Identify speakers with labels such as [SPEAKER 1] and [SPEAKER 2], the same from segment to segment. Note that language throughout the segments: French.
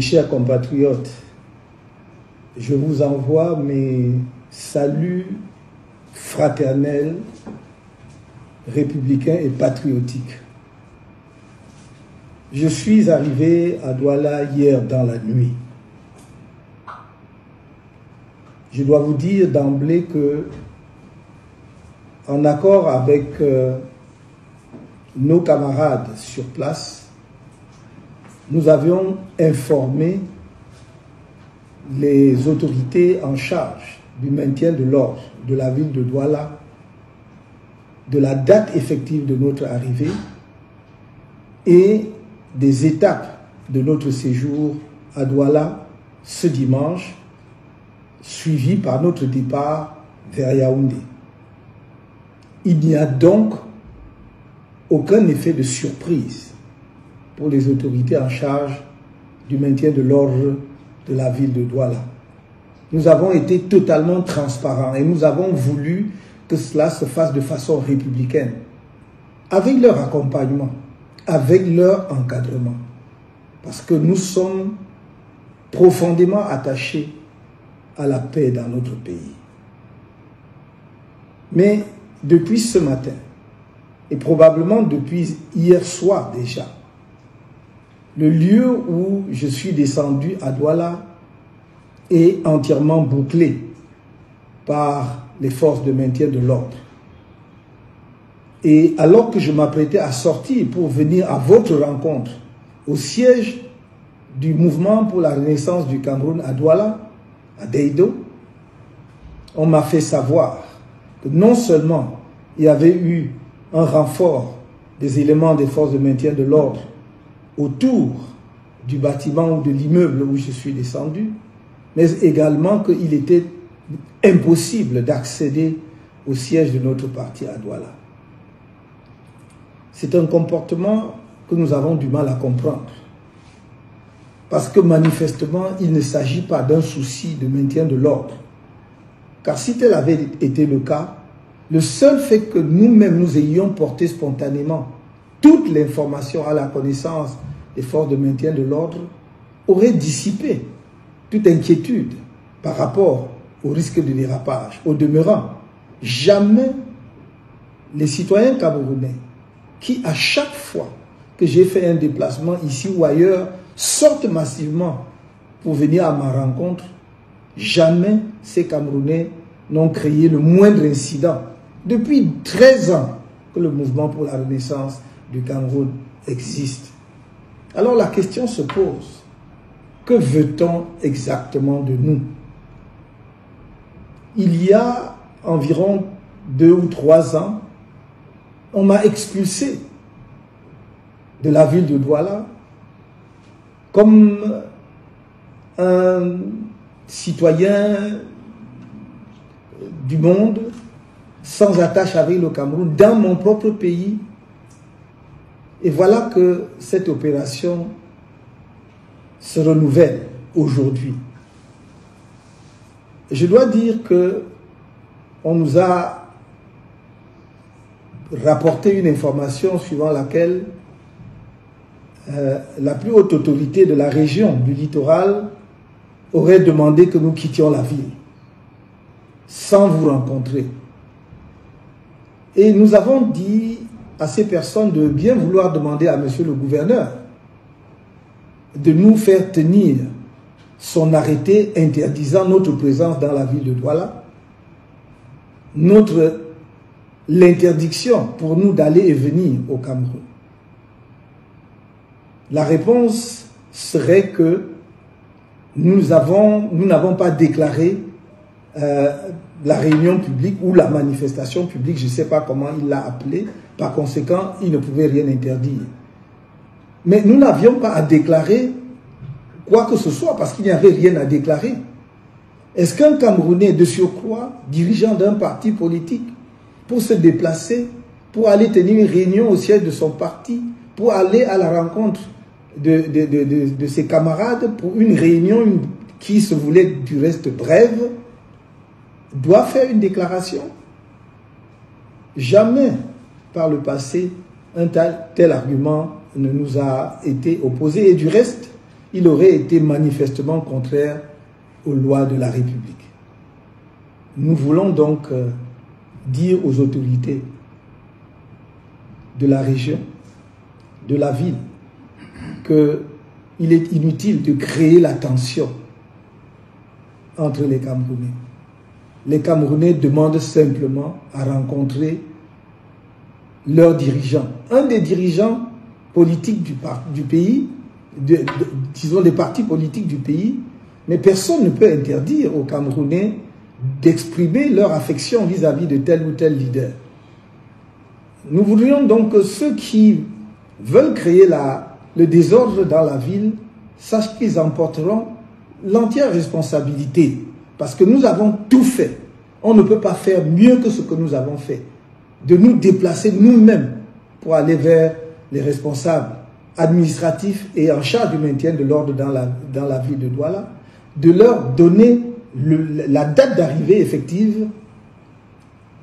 [SPEAKER 1] Mes chers compatriotes, je vous envoie mes saluts fraternels, républicains et patriotiques. Je suis arrivé à Douala hier dans la nuit. Je dois vous dire d'emblée que, en accord avec nos camarades sur place, nous avions informé les autorités en charge du maintien de l'ordre de la ville de Douala de la date effective de notre arrivée et des étapes de notre séjour à Douala ce dimanche, suivi par notre départ vers Yaoundé. Il n'y a donc aucun effet de surprise pour les autorités en charge du maintien de l'ordre de la ville de Douala. Nous avons été totalement transparents et nous avons voulu que cela se fasse de façon républicaine, avec leur accompagnement, avec leur encadrement, parce que nous sommes profondément attachés à la paix dans notre pays. Mais depuis ce matin, et probablement depuis hier soir déjà, le lieu où je suis descendu à Douala est entièrement bouclé par les forces de maintien de l'ordre. Et alors que je m'apprêtais à sortir pour venir à votre rencontre au siège du mouvement pour la renaissance du Cameroun à Douala, à Deido, on m'a fait savoir que non seulement il y avait eu un renfort des éléments des forces de maintien de l'ordre autour du bâtiment ou de l'immeuble où je suis descendu, mais également qu'il était impossible d'accéder au siège de notre parti à Douala. C'est un comportement que nous avons du mal à comprendre. Parce que manifestement, il ne s'agit pas d'un souci de maintien de l'ordre. Car si tel avait été le cas, le seul fait que nous-mêmes nous ayons porté spontanément toute l'information à la connaissance des forces de maintien de l'ordre aurait dissipé toute inquiétude par rapport au risque de dérapage. Au demeurant, jamais les citoyens camerounais qui, à chaque fois que j'ai fait un déplacement ici ou ailleurs, sortent massivement pour venir à ma rencontre, jamais ces Camerounais n'ont créé le moindre incident. Depuis 13 ans que le mouvement pour la renaissance du Cameroun existe. Alors la question se pose, que veut-on exactement de nous? Il y a environ 2 ou 3 ans, on m'a expulsé de la ville de Douala comme un citoyen du monde sans attache avec le Cameroun dans mon propre pays. Et voilà que cette opération se renouvelle aujourd'hui. Je dois dire que on nous a rapporté une information suivant laquelle la plus haute autorité de la région du littoral aurait demandé que nous quittions la ville sans vous rencontrer. Et nous avons dit à ces personnes de bien vouloir demander à monsieur le gouverneur de nous faire tenir son arrêté interdisant notre présence dans la ville de Douala, l'interdiction pour nous d'aller et venir au Cameroun. La réponse serait que nous n'avons pas déclaré la réunion publique ou la manifestation publique, je ne sais pas comment il l'a appelé, par conséquent, il ne pouvait rien interdire. Mais nous n'avions pas à déclarer quoi que ce soit, parce qu'il n'y avait rien à déclarer. Est-ce qu'un Camerounais de surcroît, dirigeant d'un parti politique, pour se déplacer, pour aller tenir une réunion au siège de son parti, pour aller à la rencontre de ses camarades, pour une réunion qui se voulait du reste brève, doit faire une déclaration? Jamais par le passé un tel argument ne nous a été opposé. Et du reste, il aurait été manifestement contraire aux lois de la République. Nous voulons donc dire aux autorités de la région, de la ville, qu'il est inutile de créer la tension entre les Camerounais. Les Camerounais demandent simplement à rencontrer leurs dirigeants. Un des dirigeants politiques du pays, disons des partis politiques du pays, mais personne ne peut interdire aux Camerounais d'exprimer leur affection vis-à-vis de tel ou tel leader. Nous voudrions donc que ceux qui veulent créer le désordre dans la ville sachent qu'ils emporteront l'entière responsabilité. Parce que nous avons tout fait. On ne peut pas faire mieux que ce que nous avons fait. De nous déplacer nous-mêmes pour aller vers les responsables administratifs et en charge du maintien de l'ordre dans la ville de Douala, de leur donner la date d'arrivée effective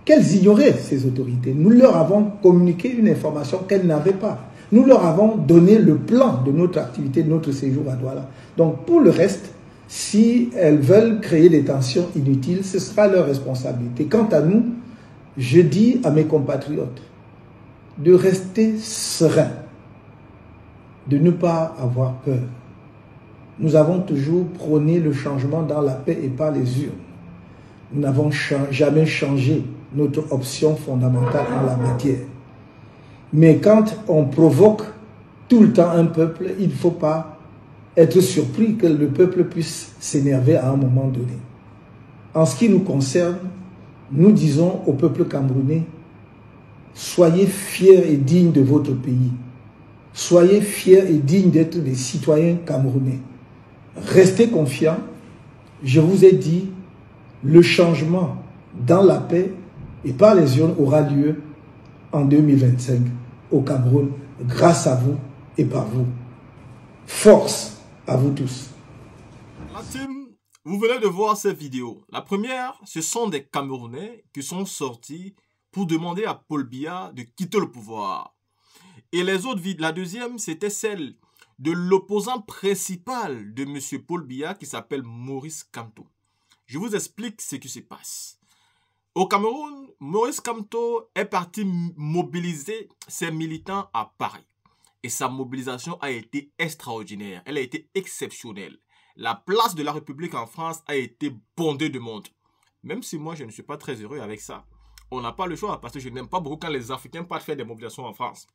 [SPEAKER 1] qu'elles ignoraient, ces autorités. Nous leur avons communiqué une information qu'elles n'avaient pas. Nous leur avons donné le plan de notre activité, de notre séjour à Douala. Donc pour le reste, si elles veulent créer des tensions inutiles, ce sera leur responsabilité. Quant à nous, je dis à mes compatriotes de rester sereins, de ne pas avoir peur. Nous avons toujours prôné le changement dans la paix et par les urnes. Nous n'avons jamais changé notre option fondamentale en la matière. Mais quand on provoque tout le temps un peuple, il ne faut pas être surpris que le peuple puisse s'énerver à un moment donné. En ce qui nous concerne, nous disons au peuple camerounais, soyez fiers et dignes de votre pays. Soyez fiers et dignes d'être des citoyens camerounais. Restez confiants. Je vous ai dit, le changement dans la paix et par les urnes aura lieu en 2025 au Cameroun, grâce à vous et par vous. Force à vous tous.
[SPEAKER 2] La team, vous venez de voir ces vidéos. La première, ce sont des Camerounais qui sont sortis pour demander à Paul Biya de quitter le pouvoir. Et les autres vidéos, la deuxième, c'était celle de l'opposant principal de M. Paul Biya qui s'appelle Maurice Kamto. Je vous explique ce qui se passe. Au Cameroun, Maurice Kamto est parti mobiliser ses militants à Paris. Et sa mobilisation a été extraordinaire. Elle a été exceptionnelle. La place de la République en France a été bondée de monde. Même si moi, je ne suis pas très heureux avec ça. On n'a pas le choix parce que je n'aime pas beaucoup quand les Africains partent faire des mobilisations en France.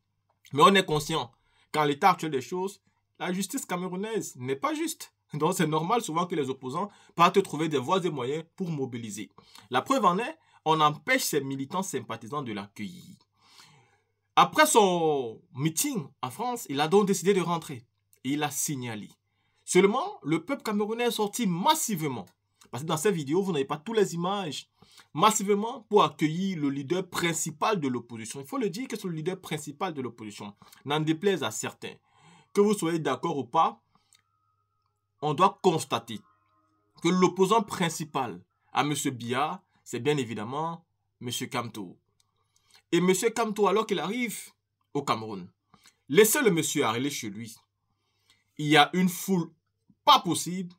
[SPEAKER 2] Mais on est conscient qu'en l'état actuel des choses, la justice camerounaise n'est pas juste. Donc c'est normal souvent que les opposants partent trouver des voies et moyens pour mobiliser. La preuve en est, on empêche ces militants sympathisants de l'accueillir. Après son meeting en France, il a donc décidé de rentrer. Et il a signalé. Seulement, le peuple camerounais est sorti massivement. Parce que dans cette vidéo, vous n'avez pas toutes les images. Massivement pour accueillir le leader principal de l'opposition. Il faut le dire que c'est le leader principal de l'opposition. N'en déplaise à certains. Que vous soyez d'accord ou pas, on doit constater que l'opposant principal à M. Biya, c'est bien évidemment M. Kamto. Et M. Kamto, alors qu'il arrive au Cameroun, laissez le monsieur arriver chez lui. Il y a une foule pas possible.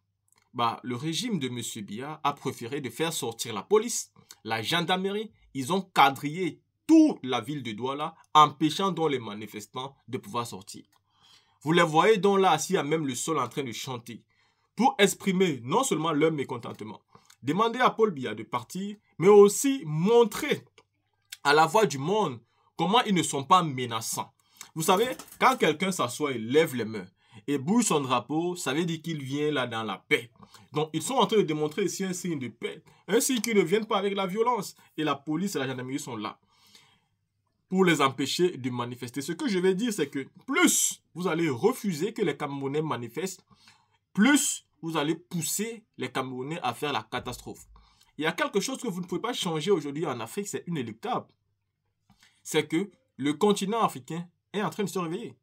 [SPEAKER 2] Le régime de M. Biya a préféré de faire sortir la police, la gendarmerie. Ils ont quadrillé toute la ville de Douala, empêchant donc les manifestants de pouvoir sortir. Vous les voyez donc là, assis à même le sol en train de chanter, pour exprimer non seulement leur mécontentement, demander à Paul Biya de partir, mais aussi montrer à la voix du monde comment ils ne sont pas menaçants. Vous savez, quand quelqu'un s'assoit et lève les mains et bouge son drapeau, ça veut dire qu'il vient là dans la paix. Donc ils sont en train de démontrer ici un signe de paix, un signe qu'ils ne viennent pas avec la violence. Et la police et la gendarmerie sont là pour les empêcher de manifester. Ce que je vais dire, c'est que plus vous allez refuser que les Camerounais manifestent, plus vous allez pousser les Camerounais à faire la catastrophe. Il y a quelque chose que vous ne pouvez pas changer aujourd'hui en Afrique, c'est inéluctable. C'est que le continent africain est en train de se réveiller.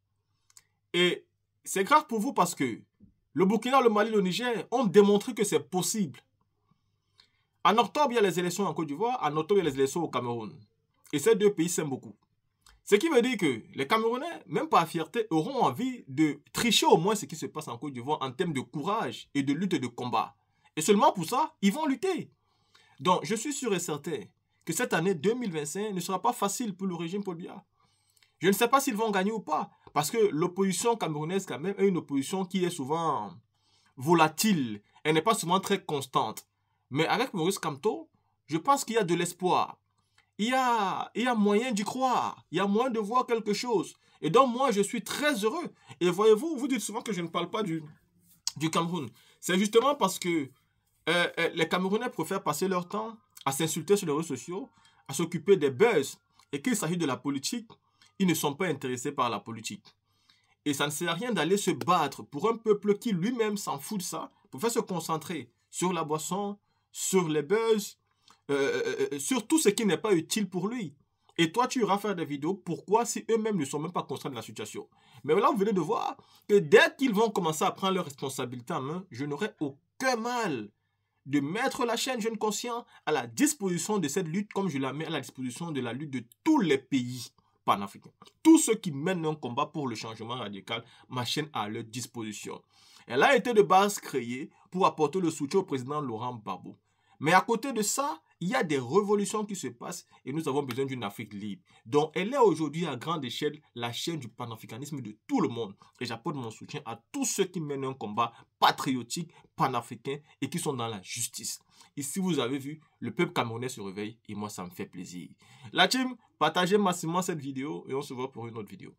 [SPEAKER 2] Et c'est grave pour vous parce que le Burkina, le Mali, le Niger ont démontré que c'est possible. En octobre, il y a les élections en Côte d'Ivoire. En octobre, il y a les élections au Cameroun. Et ces deux pays s'aiment beaucoup. Ce qui veut dire que les Camerounais, même par fierté, auront envie de tricher au moins ce qui se passe en Côte d'Ivoire en termes de courage et de lutte et de combat. Et seulement pour ça, ils vont lutter. Donc, je suis sûr et certain que cette année 2025 ne sera pas facile pour le régime Paul Biya. Je ne sais pas s'ils vont gagner ou pas, parce que l'opposition camerounaise, quand même, est une opposition qui est souvent volatile. Elle n'est pas souvent très constante. Mais avec Maurice Kamto, je pense qu'il y a de l'espoir. Il y a moyen d'y croire. Il y a moyen de voir quelque chose. Et donc, moi, je suis très heureux. Et voyez-vous, vous dites souvent que je ne parle pas du Cameroun. C'est justement parce que les Camerounais préfèrent passer leur temps à s'insulter sur les réseaux sociaux, à s'occuper des buzz. Et qu'il s'agit de la politique, ils ne sont pas intéressés par la politique. Et ça ne sert à rien d'aller se battre pour un peuple qui lui-même s'en fout de ça, pour faire se concentrer sur la boisson, sur les buzz, sur tout ce qui n'est pas utile pour lui. Et toi, tu iras faire des vidéos. Pourquoi si eux-mêmes ne sont même pas conscients de la situation? Mais là, vous venez de voir que dès qu'ils vont commencer à prendre leurs responsabilités en main, je n'aurai aucun mal de mettre la chaîne Jeunes Conscients à la disposition de cette lutte, comme je la mets à la disposition de la lutte de tous les pays panafricains. Tous ceux qui mènent un combat pour le changement radical, ma chaîne à leur disposition. Elle a été de base créée pour apporter le soutien au président Laurent Gbagbo. Mais à côté de ça, il y a des révolutions qui se passent et nous avons besoin d'une Afrique libre. Donc, elle est aujourd'hui à grande échelle la chaîne du panafricanisme de tout le monde. Et j'apporte mon soutien à tous ceux qui mènent un combat patriotique, panafricain et qui sont dans la justice. Ici, vous avez vu, le peuple camerounais se réveille et moi, ça me fait plaisir. La team, partagez massivement cette vidéo et on se voit pour une autre vidéo.